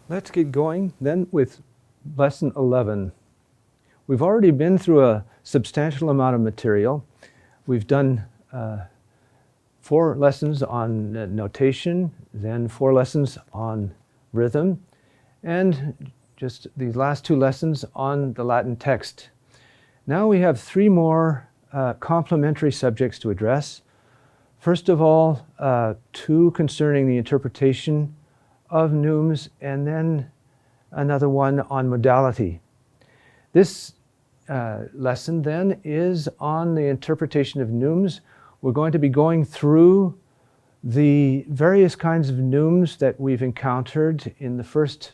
Let's get going then with lesson 11. We've already been through a substantial amount of material. We've done 4 lessons on notation, then 4 lessons on rhythm, and just these last 2 lessons on the Latin text. Now we have 3 more complementary subjects to address. First of all, 2 concerning the interpretation of neumes, and then another one on modality. This lesson then is on the interpretation of neumes. We're going to be going through the various kinds of neumes that we've encountered in the first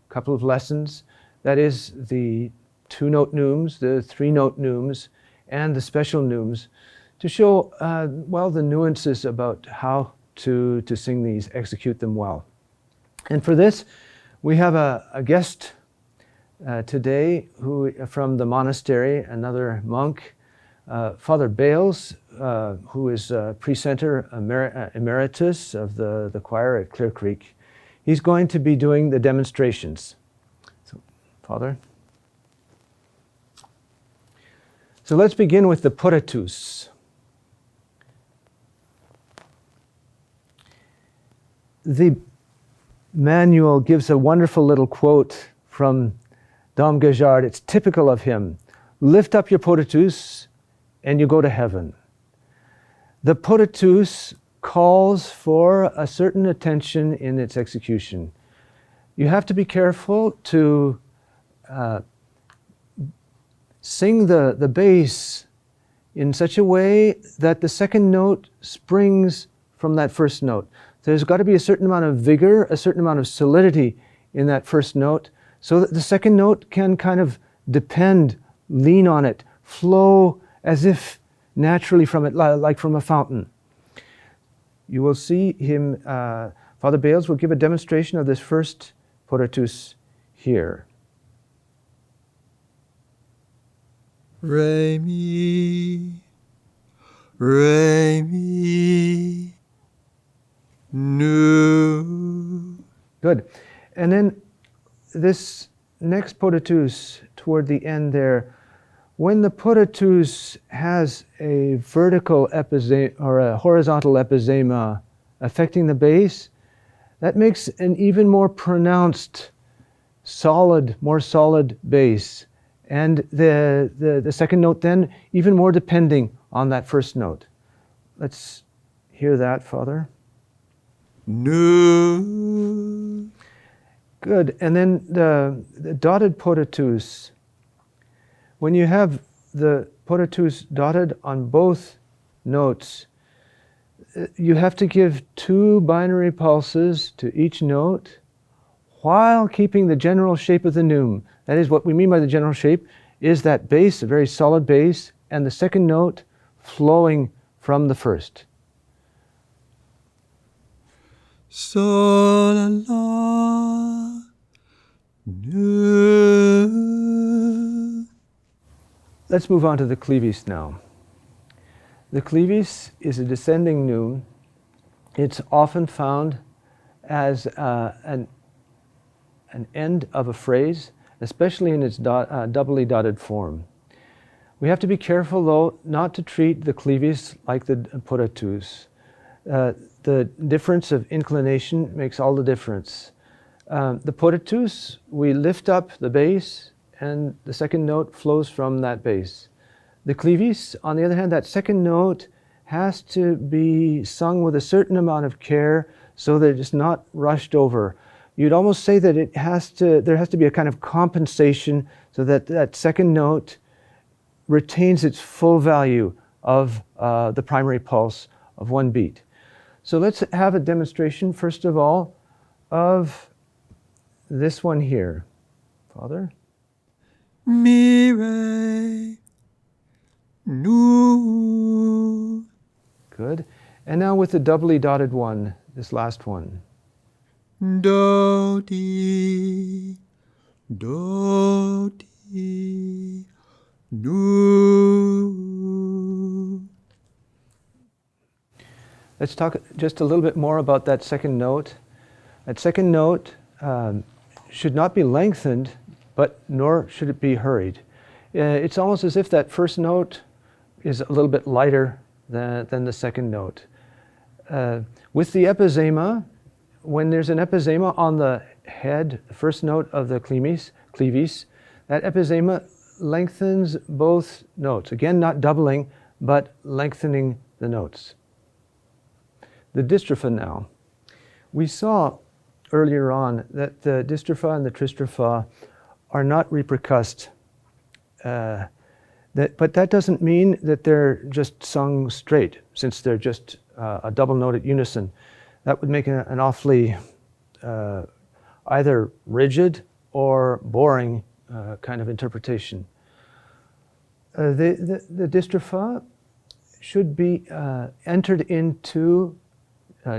couple of lessons. That is the 2-note neumes, the 3-note neumes, and the special neumes, to show the nuances about how to sing these, execute them well. And for this, we have a guest today from the monastery, another monk, Father Bales, who is precentor emeritus of the choir at Clear Creek. He's going to be doing the demonstrations. So, Father. So let's begin with the Portatus. The manual gives a wonderful little quote from Dom Guéjard. It's typical of him. Lift up your Portatus and you go to heaven. The Portatus calls for a certain attention in its execution. You have to be careful to sing the bass in such a way that the second note springs from that first note. There's got to be a certain amount of vigor, a certain amount of solidity in that first note, so that the second note can kind of depend, lean on it, flow as if naturally from it, like from a fountain. You will see him, Father Bales will give a demonstration of this first Portatus here. Re, mi, re, mi. No. Good. And then this next Portatus toward the end there, when the Portatus has a vertical epizema or a horizontal epizema affecting the bass, that makes an even more pronounced, more solid bass. And the second note then even more depending on that first note. Let's hear that, Father. No. Good. And then the dotted Portatus. When you have the Portatus dotted on both notes, you have to give 2 binary pulses to each note while keeping the general shape of the neume. That is, what we mean by the general shape is that bass, a very solid bass, and the second note flowing from the first. Sol, la, no. Let's move on to the Clevis now. The Clevis is a descending neume. It's often found as an end of a phrase, especially in its doubly dotted form. We have to be careful, though, not to treat the Clevis like the Portatus. The difference of inclination makes all the difference. The Portatus, we lift up the bass and the second note flows from that bass. The Clevis, on the other hand, that second note has to be sung with a certain amount of care so that it's not rushed over. You'd almost say that there has to be a kind of compensation so that that second note retains its full value of the primary pulse of one beat. So let's have a demonstration, first of all, of this one here. Father? Mi, re, no. Good. And now with the doubly dotted one, this last one. Do, di, do, di, nu. Let's talk just a little bit more about that second note. That second note should not be lengthened, but nor should it be hurried. It's almost as if that first note is a little bit lighter than the second note. With the epizema, when there's an epizema on the head, the first note of the clavis, that epizema lengthens both notes. Again, not doubling, but lengthening the notes. The dystropha now. We saw earlier on that the dystropha and the tristropha are not repercussed. But that doesn't mean that they're just sung straight, since they're just a double note at unison. That would make an awfully either rigid or boring kind of interpretation. The dystropha should be entered into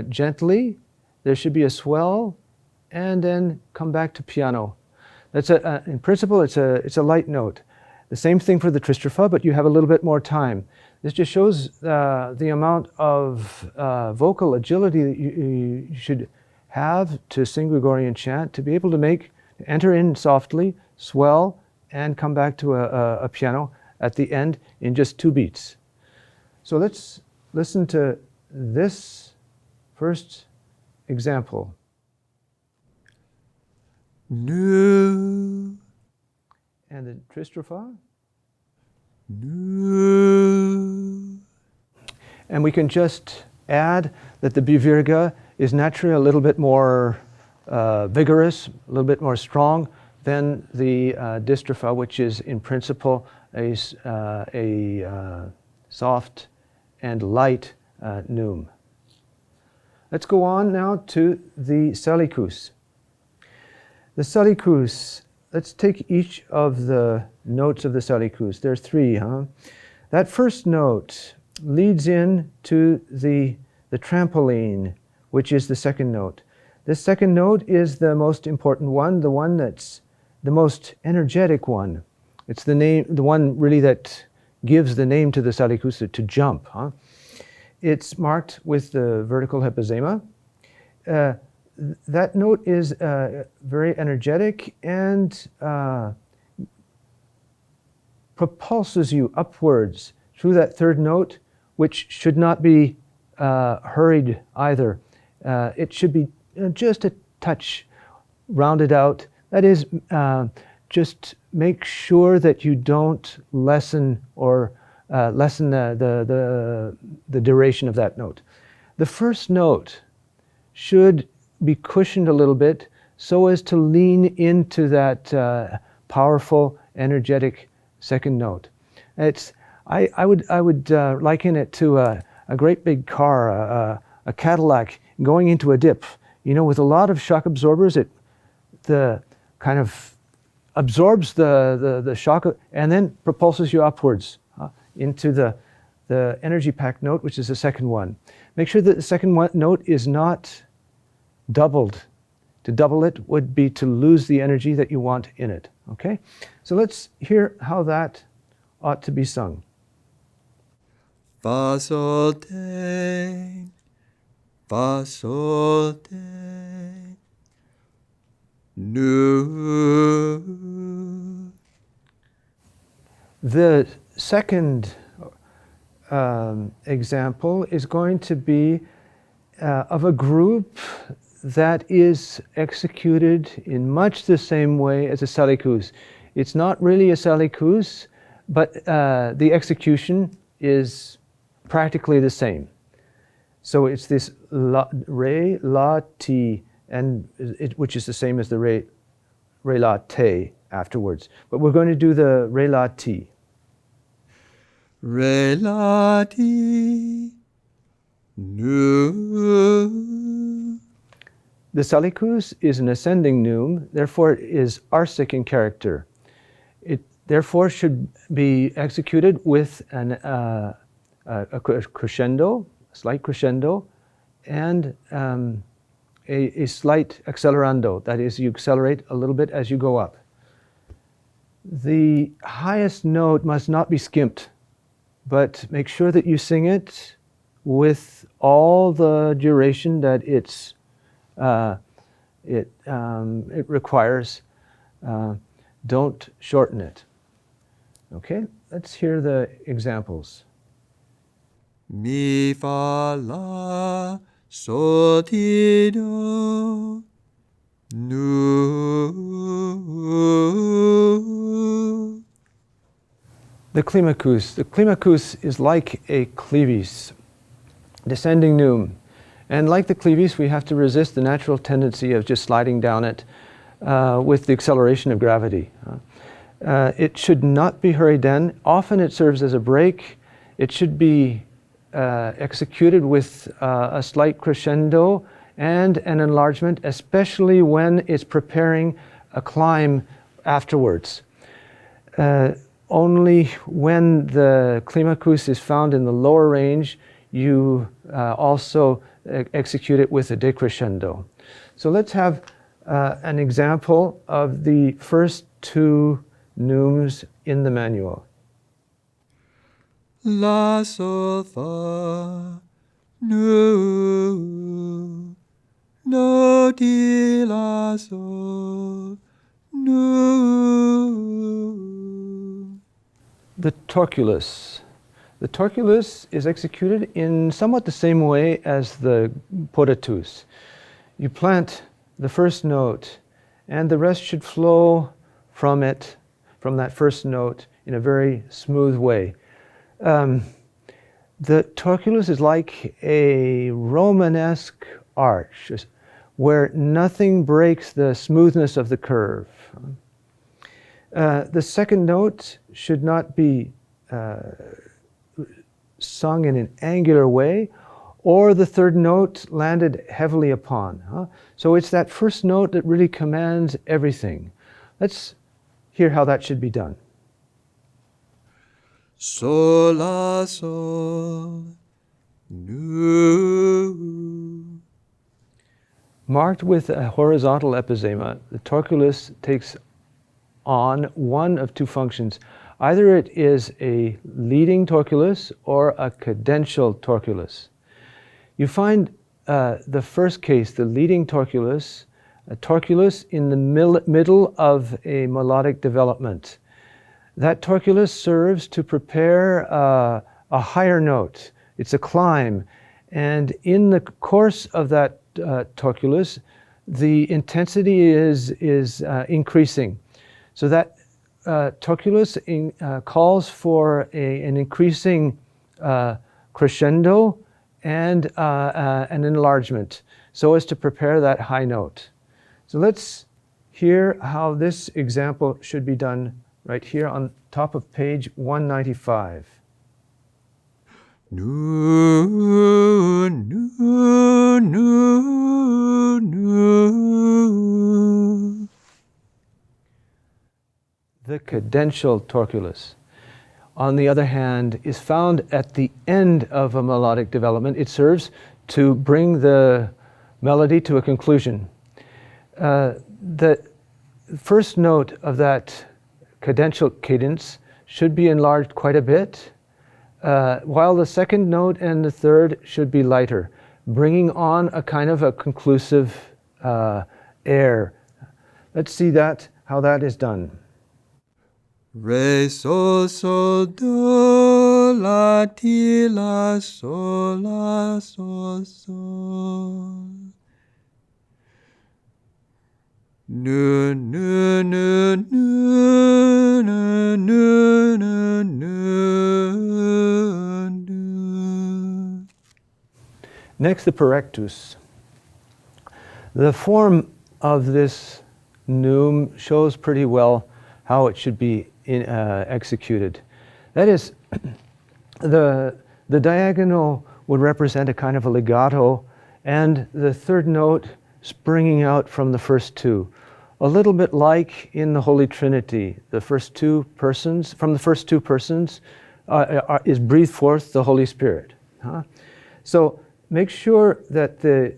gently. There should be a swell, and then come back to piano. That's in principle, it's a light note. The same thing for the tristropha, but you have a little bit more time. This just shows the amount of vocal agility that you should have to sing Gregorian chant, to be able to enter in softly, swell, and come back to a piano at the end in just 2 beats. So let's listen to this first example. Nu. And the tristropha. Nu. And we can just add that the bivirga is naturally a little bit more vigorous, a little bit more strong than the dystropha, which is in principle a soft and light neum. Let's go on now to the salikus. The salikus, let's take each of the notes of the salikus. There's 3, huh? That first note leads in to the trampoline, which is the second note. This second note is the most important one, the one that's the most energetic one. It's the one really that gives the name to the salikus, to jump, huh? It's marked with the vertical epizema. That note is very energetic and propulses you upwards through that third note, which should not be hurried either. It should be just a touch rounded out. That is, just make sure that you don't lessen or lessen the duration of that note. The first note should be cushioned a little bit so as to lean into that powerful, energetic second note. I would liken it to a great big car, a Cadillac going into a dip. You know, with a lot of shock absorbers, it kind of absorbs the shock and then propulses you upwards into the energy packed note, which is the second one. Make sure that the second note is not doubled. To double it would be to lose the energy that you want in it. Okay? So let's hear how that ought to be sung. Fa sol te. Fa sol te. Nu. The second example is going to be of a group that is executed in much the same way as a salikus. It's not really a salikus, but the execution is practically the same. So it's this re, la, ti, and which is the same as the re, la, te afterwards. But we're going to do the re, la, ti. Re, la, ti. Nu. The salikus is an ascending neum, therefore it is arsic in character. It therefore should be executed with a crescendo, a slight crescendo, and a slight accelerando. That is, you accelerate a little bit as you go up. The highest note must not be skimped, but make sure that you sing it with all the duration that it requires. Don't shorten it. Okay, let's hear the examples. Mi, fa, la, sol, ti, do, nu. The Climacus. The Climacus is like a clevis, descending neum. And like the clevis, we have to resist the natural tendency of just sliding down it with the acceleration of gravity. It should not be hurried in. Often it serves as a break. It should be executed with a slight crescendo and an enlargement, especially when it's preparing a climb afterwards. Only when the Climacus is found in the lower range, you also execute it with a decrescendo. So let's have an example of the first two neumes in the manual. La, sol, fa, nu, do, ti, la, sol, nu. The torculus. The torculus is executed in somewhat the same way as the podatus. You plant the first note, and the rest should flow from it, from that first note, in a very smooth way. The torculus is like a Romanesque arch, where nothing breaks the smoothness of the curve. The second note should not be sung in an angular way, or the third note landed heavily upon. So it's that first note that really commands everything. Let's hear how that should be done. Sol, la, sol, nu. Marked with a horizontal epizema, the torculus takes on one of two functions. Either it is a leading torculus or a cadential torculus. You find the first case, the leading torculus, a torculus in the middle of a melodic development. That torculus serves to prepare a higher note. It's a climb. And in the course of that torculus, the intensity is increasing. So that torculus calls for an increasing crescendo and an enlargement so as to prepare that high note. So let's hear how this example should be done right here on top of page 195. Nu, nu, nu, nu. The cadential torculus, on the other hand, is found at the end of a melodic development. It serves to bring the melody to a conclusion. The first note of that cadential cadence should be enlarged quite a bit, while the second note and the third should be lighter, bringing on a kind of a conclusive air. Let's see how that is done. Re, sol, sol, do, la, ti, la, sol, sol. Nu, nu, nu, nu, nu, nu, nu, nu. Next, the parectus. The form of this neume shows pretty well how it should be executed. That is, the diagonal would represent a kind of a legato, and the third note springing out from the first two. A little bit like in the Holy Trinity, from the first two persons is breathed forth the Holy Spirit. So make sure that the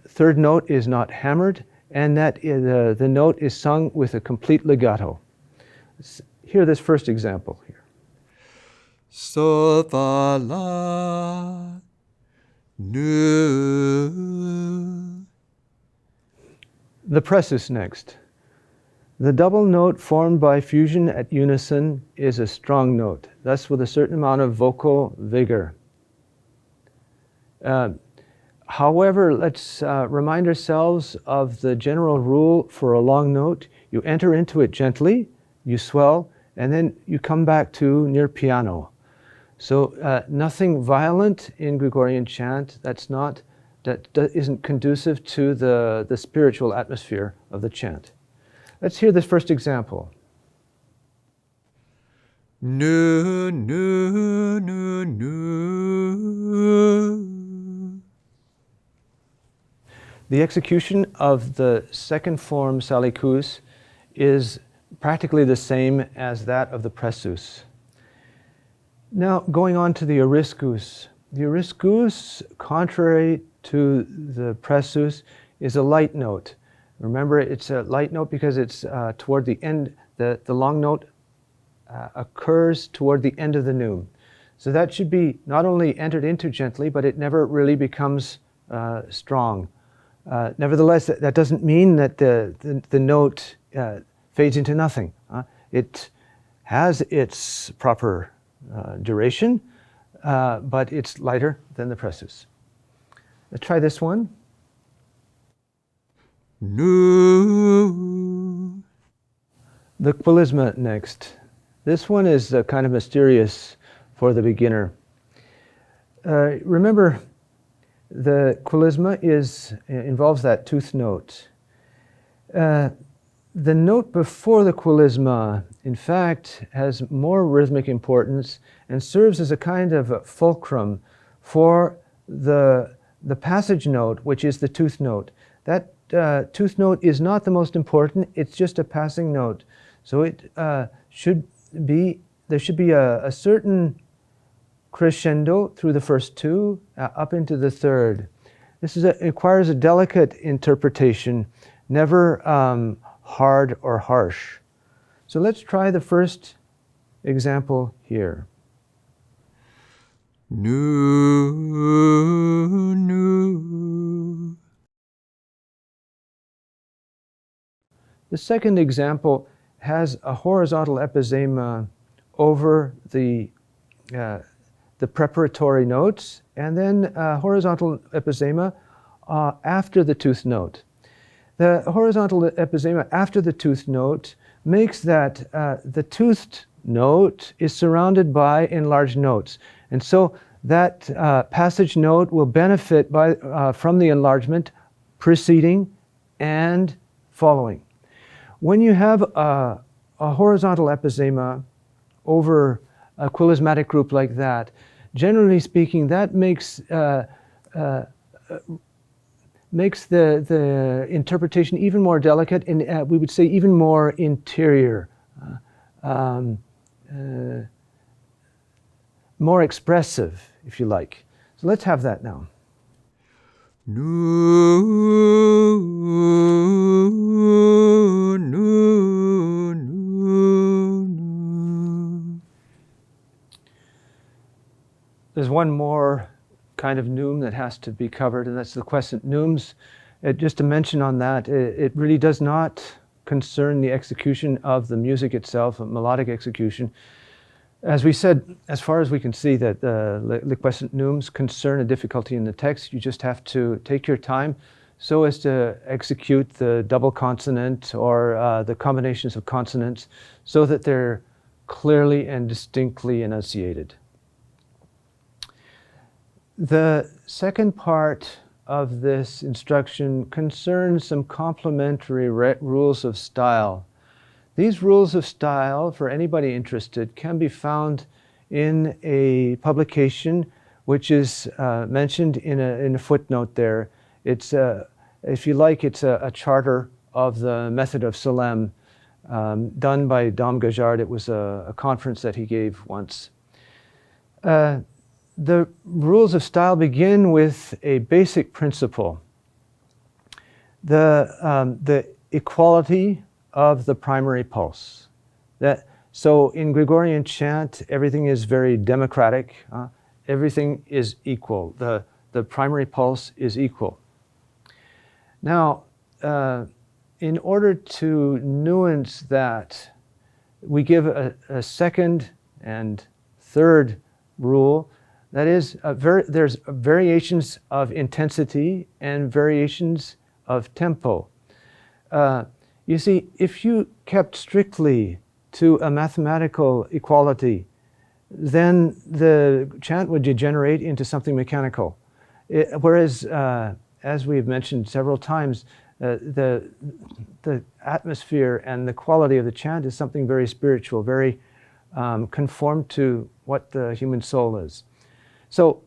third note is not hammered and that the note is sung with a complete legato. hear this first example here. Sol, fa, la, nu. The precis next. The double note formed by fusion at unison is a strong note, thus with a certain amount of vocal vigor. However, let's remind ourselves of the general rule for a long note. You enter into it gently, you swell, and then you come back to near piano. So nothing violent in Gregorian chant. That isn't conducive to the spiritual atmosphere of the chant. Let's hear this first example. Nu, nu, nu, nu. The execution of the second form salikus is practically the same as that of the presus. Now, going on to the oriscus. The oriscus, contrary to the presus, is a light note. Remember, it's a light note because it's toward the end. The long note occurs toward the end of the neum. So that should be not only entered into gently, but it never really becomes strong. Nevertheless, that doesn't mean that the note fades into nothing. It has its proper duration, but it's lighter than the presus. Let's try this one. Nu. The quellisma next. This one is kind of mysterious for the beginner. Remember, the quellisma involves that tooth note. The note before the quellisma, in fact, has more rhythmic importance and serves as a kind of fulcrum for the passage note, which is the tooth note. That tooth note is not the most important, it's just a passing note. So there should be a certain crescendo through the first two, up into the third. This requires a delicate interpretation, never hard or harsh. So let's try the first example here. Nu, nu. The second example has a horizontal epizema over the preparatory notes, and then horizontal epizema after the tooth note. The horizontal epizema after the tooth note makes that the toothed note is surrounded by enlarged notes. And so that passage note will benefit from the enlargement preceding and following. When you have a horizontal epizema over a quellismatic group like that, generally speaking, that makes the interpretation even more delicate and we would say even more interior, more expressive, if you like. So let's have that now. Nu, nu, nu, nu. There's one more kind of neum that has to be covered, and that's the quiescent neumes. Just to mention on that, it really does not concern the execution of the music itself, a melodic execution. As we said, as far as we can see, that the quiescent neumes concern a difficulty in the text. You just have to take your time so as to execute the double consonant or the combinations of consonants so that they're clearly and distinctly enunciated. The second part of this instruction concerns some complementary rules of style. These rules of style, for anybody interested, can be found in a publication which is mentioned in a footnote there. It's, if you like, it's a charter of the method of Salem done by Dom Gajard. It was a conference that he gave once. The rules of style begin with a basic principle. The equality of the primary pulse. So in Gregorian chant, everything is very democratic. Everything is equal. The primary pulse is equal. Now, in order to nuance that, we give a second and third rule. That is, there's variations of intensity and variations of tempo. You see, if you kept strictly to a mathematical equality, then the chant would degenerate into something mechanical. Whereas, as we've mentioned several times, the atmosphere and the quality of the chant is something very spiritual, very conformed to what the human soul is. So,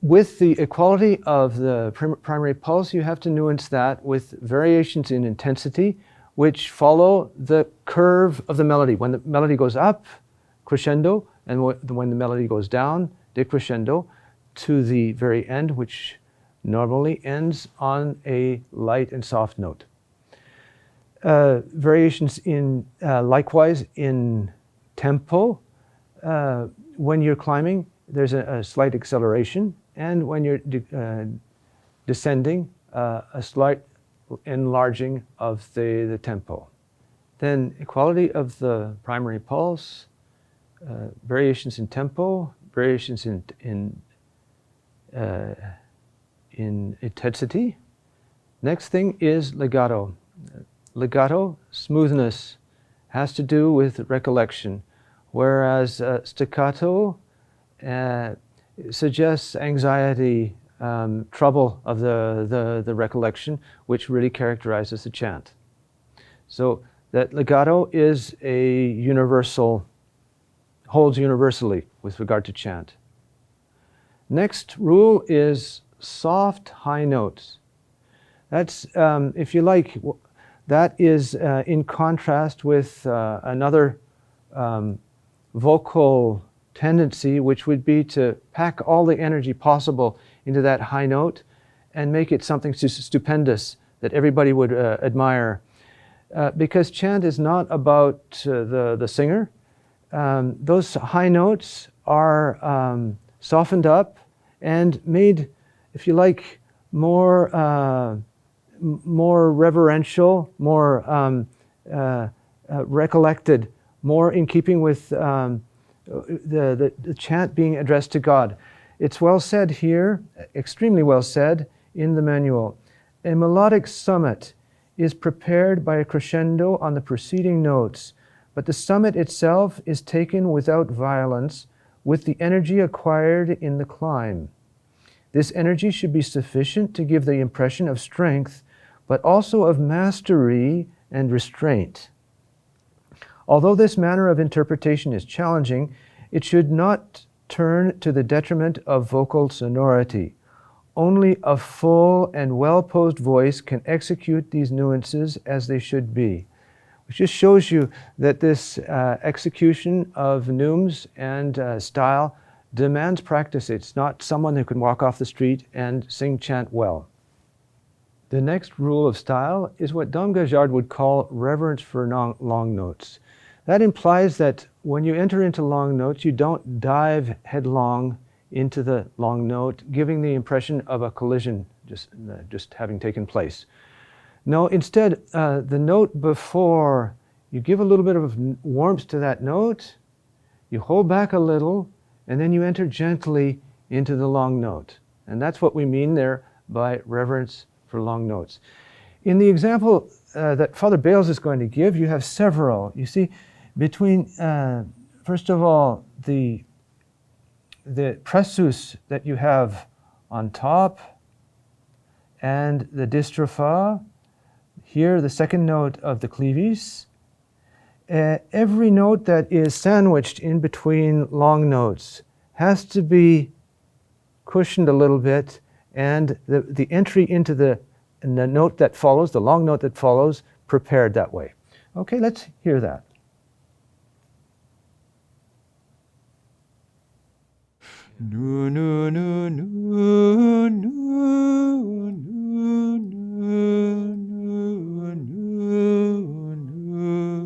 with the equality of the primary pulse, you have to nuance that with variations in intensity, which follow the curve of the melody. When the melody goes up, crescendo, and when the melody goes down, decrescendo, to the very end, which normally ends on a light and soft note. Variations in, likewise, in tempo. When you're climbing, there's a slight acceleration, and when you're descending, a slight enlarging of the tempo. Then equality of the primary pulse, variations in tempo, variations in intensity. Next thing is legato. Legato, smoothness, has to do with recollection, whereas staccato suggests anxiety, trouble of the recollection, which really characterizes the chant. So that legato is a universal, holds universally with regard to chant. Next rule is soft high notes. That's, if you like, that is in contrast with another vocal tendency, which would be to pack all the energy possible into that high note and make it something stupendous that everybody would admire. Because chant is not about the singer. Those high notes are softened up and made, if you like, more reverential, more recollected, more in keeping with the chant being addressed to God. It's well said here, extremely well said in the manual. A melodic summit is prepared by a crescendo on the preceding notes, but the summit itself is taken without violence, with the energy acquired in the climb. This energy should be sufficient to give the impression of strength, but also of mastery and restraint. Although this manner of interpretation is challenging, it should not turn to the detriment of vocal sonority. Only a full and well-posed voice can execute these nuances as they should be. Which just shows you that this execution of neumes and style demands practice. It's not someone who can walk off the street and sing chant well. The next rule of style is what Dom Guéjard would call reverence for long notes. That implies that when you enter into long notes, you don't dive headlong into the long note, giving the impression of a collision just having taken place. No, instead, the note before, you give a little bit of warmth to that note, you hold back a little, and then you enter gently into the long note. And that's what we mean there by reverence for long notes. In the example that Father Bales is going to give, you have several. You see, between, first of all, the pressus that you have on top and the distropha, here the second note of the clevis. Every note that is sandwiched in between long notes has to be cushioned a little bit, and the entry into the note that follows, the long note that follows, prepared that way. Okay, let's hear that. Nu nu nu nu nu nu nu nu nu nu.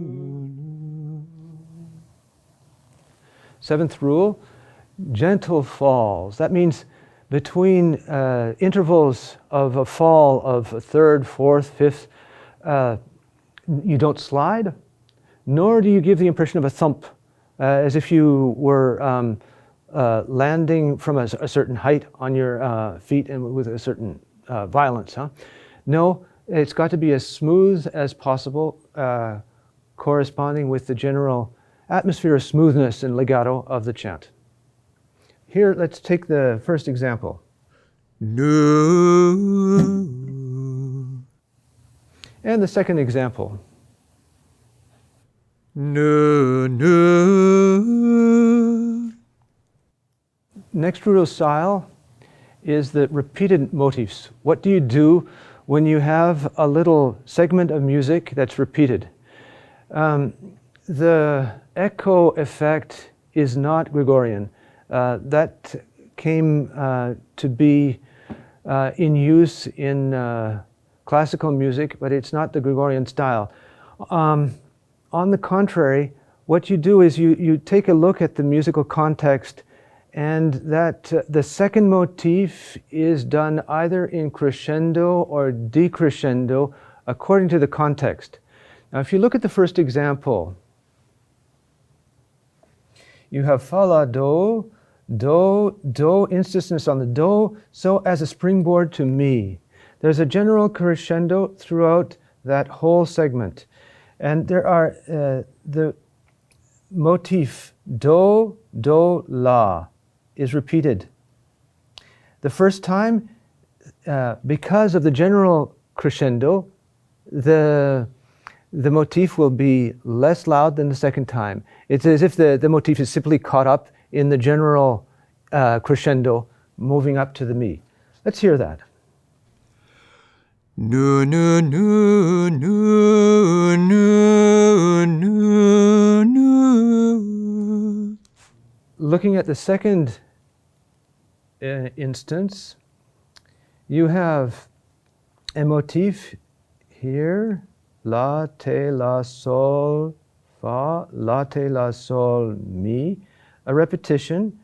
Seventh rule, gentle falls. That means between intervals of a fall of a third, fourth, fifth, you don't slide, nor do you give the impression of a thump, as if you were landing from a certain height on your feet and with a certain violence. No, it's got to be as smooth as possible, corresponding with the general atmosphere of smoothness and legato of the chant. Here, let's take the first example. Nu. And the second example. Nu, nu. Next rule of style is the repeated motifs. What do you do when you have a little segment of music that's repeated? The echo effect is not Gregorian. That came to be in use in classical music, but it's not the Gregorian style. On the contrary, what you do is you take a look at the musical context, and that the second motif is done either in crescendo or decrescendo according to the context. Now, if you look at the first example, you have fa, la, do, do, do, insistence on the do, so as a springboard to mi. There's a general crescendo throughout that whole segment. And there are the motif do, do, la is repeated. The first time, because of the general crescendo, the motif will be less loud than the second time. It's as if the motif is simply caught up in the general crescendo moving up to the mi. Let's hear that. Nu, nu, nu, nu, nu, nu, nu. Looking at the second instance, you have a motif here, la, te, la, sol, fa, la, te, la, sol, mi, a repetition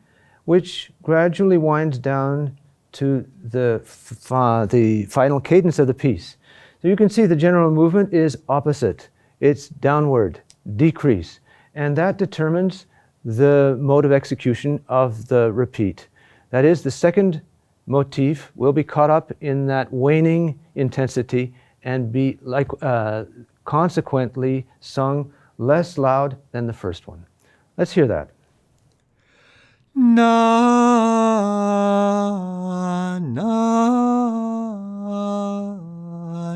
which gradually winds down to the final cadence of the piece. So you can see the general movement is opposite. It's downward, decrease, and that determines the mode of execution of the repeat. That is, the second motif will be caught up in that waning intensity and be consequently sung less loud than the first one. Let's hear that. Na, na,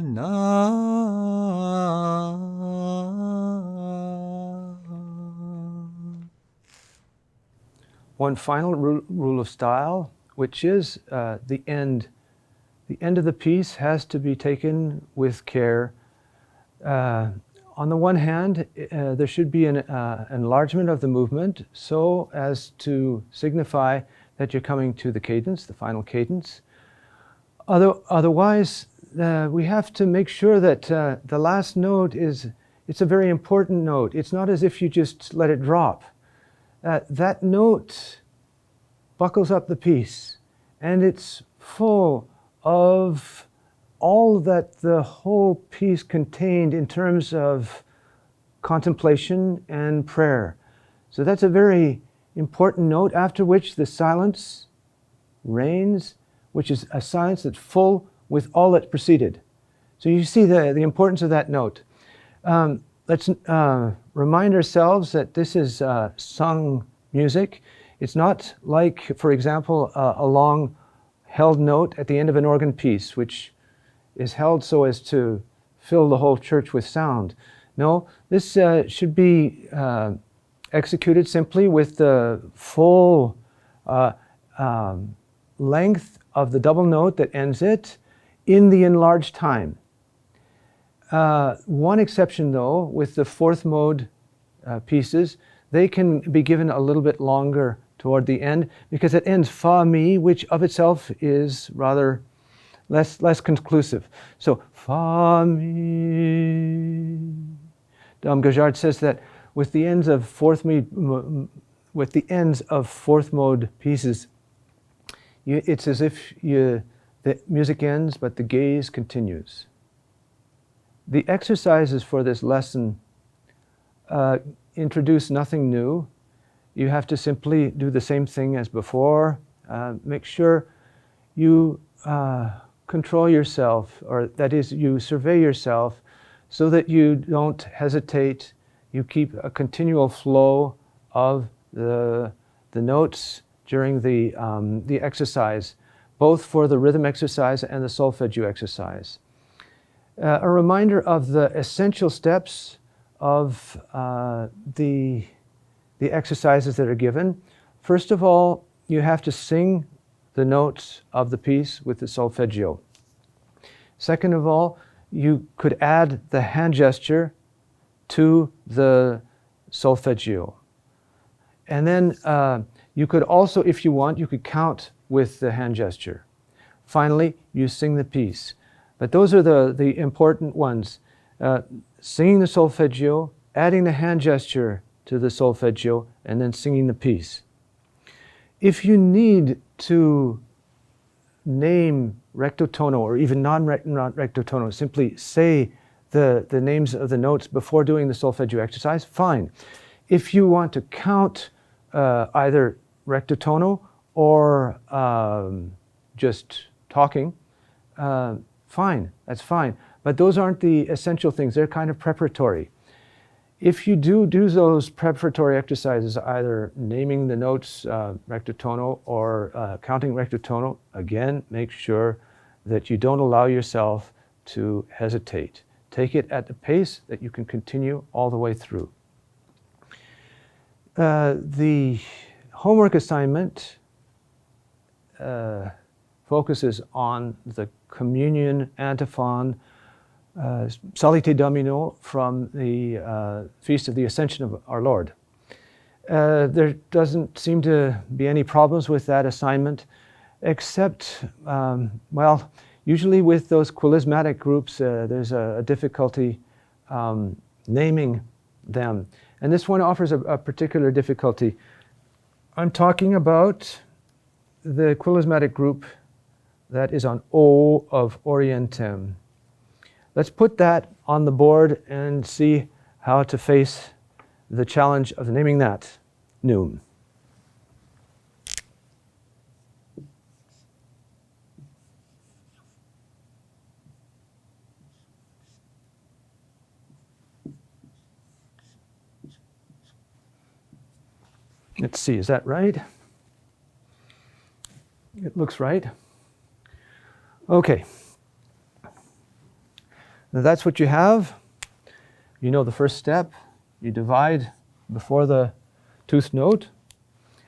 na. One final rule of style, which is the end. The end of the piece has to be taken with care. On the one hand, there should be an enlargement of the movement so as to signify that you're coming to the cadence, the final cadence. Otherwise, we have to make sure that the last note it's a very important note. It's not as if you just let it drop. That note buckles up the piece, and it's full of all that the whole piece contained in terms of contemplation and prayer. So that's a very important note, after which the silence reigns, which is a silence that's full with all that preceded. So you see the importance of that note. Let's remind ourselves that this is sung music. It's not like, for example, a long held note at the end of an organ piece, which is held so as to fill the whole church with sound. No, this should be executed simply with the full length of the double note that ends it in the enlarged time. One exception though, with the fourth mode pieces, they can be given a little bit longer toward the end because it ends fa, mi, which of itself is rather less conclusive. So fa, mi. Gajard says that with the ends of fourth with the ends of fourth mode pieces, it's as if the music ends, but the gaze continues. The exercises for this lesson introduce nothing new. You have to simply do the same thing as before. Make sure you control yourself, or that is, you survey yourself so that you don't hesitate. You keep a continual flow of the notes during the exercise, both for the rhythm exercise and the solfeggio exercise. A reminder of the essential steps of the exercises that are given. First of all, you have to sing the notes of the piece with the solfeggio. Second of all, you could add the hand gesture to the solfeggio. And then you could also, if you want, you could count with the hand gesture. Finally, you sing the piece. But those are the important ones. Singing the solfeggio, adding the hand gesture to the solfeggio, and then singing the piece. If you need to name recto tono, or even non-recto tono, simply say the names of the notes before doing the solfeggio exercise, fine. If you want to count either recto tono or just talking, fine, that's fine. But those aren't the essential things, they're kind of preparatory. If you do those preparatory exercises, either naming the notes recto tono or counting recto tono, again, make sure that you don't allow yourself to hesitate. Take it at the pace that you can continue all the way through. The homework assignment focuses on the communion antiphon Salite Domino from the Feast of the Ascension of our Lord. There doesn't seem to be any problems with that assignment, except, well, usually with those quilismatic groups, there's a difficulty naming them. And this one offers a particular difficulty. I'm talking about the quilismatic group that is on O of Orientem. Let's put that on the board and see how to face the challenge of naming that neume. Let's see, is that right? It looks right. Okay. Now that's what you have. You know the first step. You divide before the toothed note,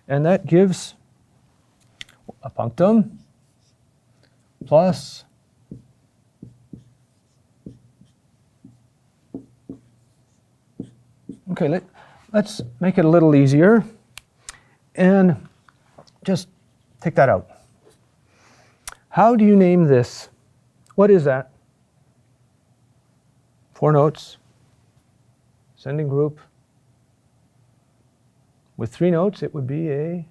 and that gives a punctum plus okay, let's make it a little easier and just take that out. How do you name this? What is that? 4 notes, ascending group. With 3 notes, it would be a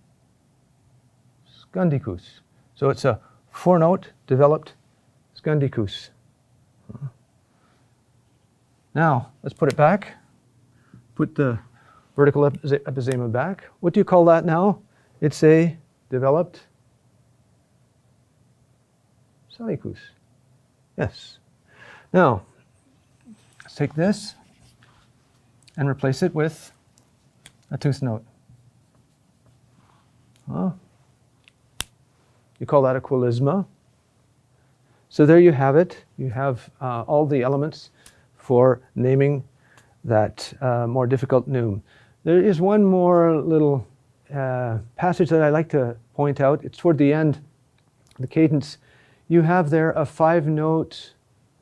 Scandicus. So it's a 4-note developed Scandicus. Now, let's put it back. Put the vertical epizema back. What do you call that now? It's a developed Salicus. Yes. Now, let's take this and replace it with a tooth note. You call that a quilisma. So there you have it. You have all the elements for naming that more difficult neume. There is one more little passage that I like to point out. It's toward the end, the cadence. You have there a 5-note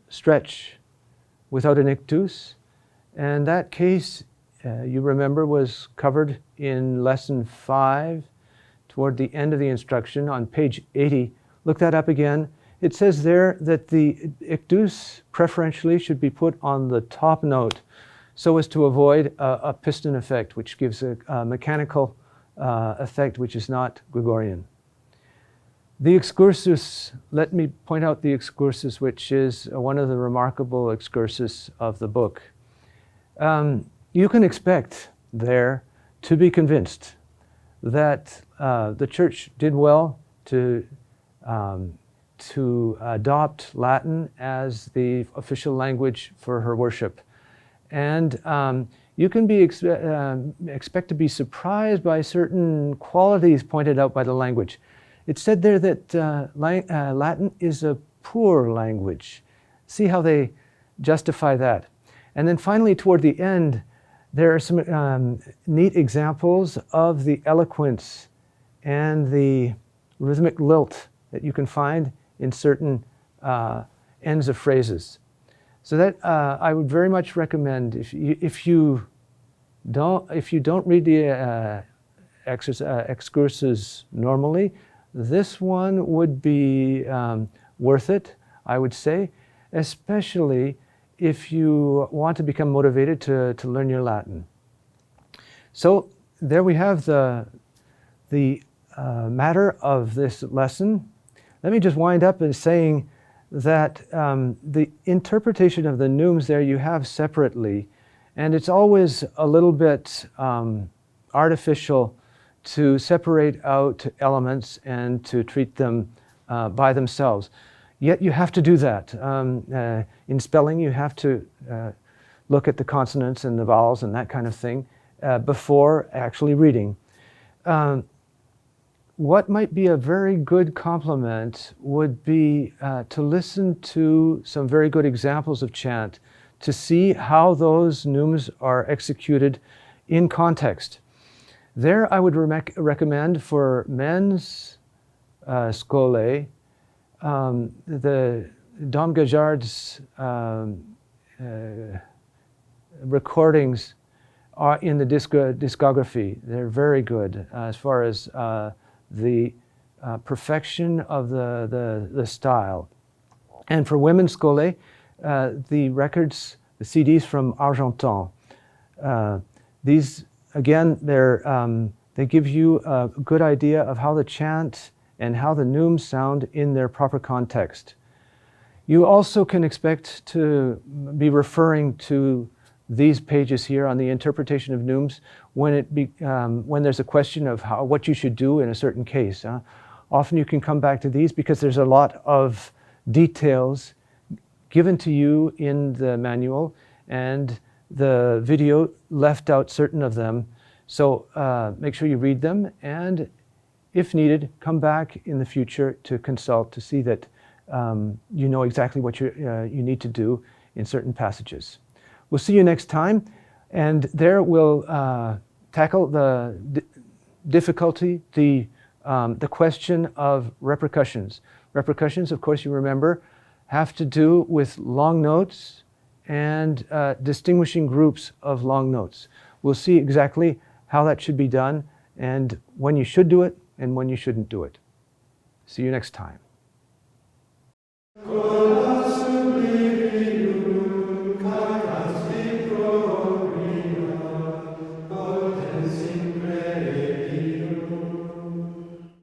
stretch without an ictus. And that case, you remember, was covered in lesson 5 toward the end of the instruction on page 80. Look that up again. It says there that the ictus preferentially should be put on the top note so as to avoid a piston effect, which gives a mechanical effect which is not Gregorian. The excursus, let me point out the excursus, which is one of the remarkable excursus of the book. You can expect there to be convinced that the Church did well to adopt Latin as the official language for her worship. And you can expect to be surprised by certain qualities pointed out by the language. It's said there that Latin is a poor language. See how they justify that. And then finally, toward the end, there are some neat examples of the eloquence and the rhythmic lilt that you can find in certain ends of phrases. So that I would very much recommend, if you don't read the excursus normally, this one would be worth it, I would say, especially if you want to become motivated to learn your Latin. So there we have the matter of this lesson. Let me just wind up in saying that the interpretation of the neumes there you have separately, and it's always a little bit artificial to separate out elements and to treat them by themselves. Yet you have to do that. In spelling, you have to look at the consonants and the vowels and that kind of thing before actually reading. What might be a very good complement would be to listen to some very good examples of chant, to see how those neumes are executed in context. There I would recommend for men's scolae, the Dom Gajard's recordings are in the discography. They're very good as far as the perfection of the style. And for women's scolae, the records, the CDs from Argenton. These, again, they give you a good idea of how the chant and how the neumes sound in their proper context. You also can expect to be referring to these pages here on the interpretation of neumes when there's a question of what you should do in a certain case. Often you can come back to these because there's a lot of details given to you in the manual, and the video left out certain of them. So make sure you read them, and if needed, come back in the future to consult to see that you know exactly what you need to do in certain passages. We'll see you next time, and there we'll tackle the difficulty, the question of repercussions. Repercussions, of course, you remember, have to do with long notes and distinguishing groups of long notes. We'll see exactly how that should be done and when you should do it and when you shouldn't do it. See you next time.